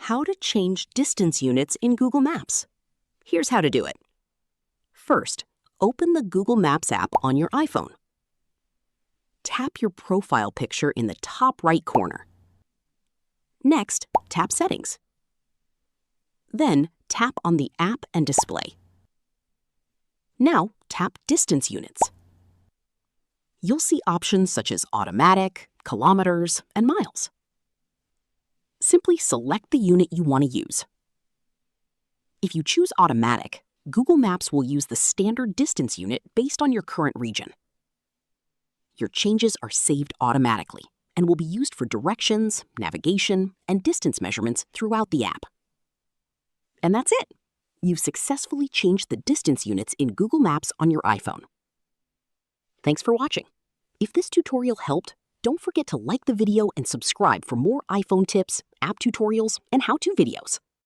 How to change distance units in Google Maps. Here's how to do it. First, open the Google Maps app on your iPhone. Tap your profile picture in the top right corner. Next, tap Settings. Then, tap on the App and Display. Now, tap Distance Units. You'll see options such as Automatic, Kilometers, and Miles. Simply select the unit you want to use. If you choose Automatic, Google Maps will use the standard distance unit based on your current region. Your changes are saved automatically and will be used for directions, navigation, and distance measurements throughout the app. And that's it! You've successfully changed the distance units in Google Maps on your iPhone. Thanks for watching. If this tutorial helped, don't forget to like the video and subscribe for more iPhone tips, app tutorials, and how-to videos.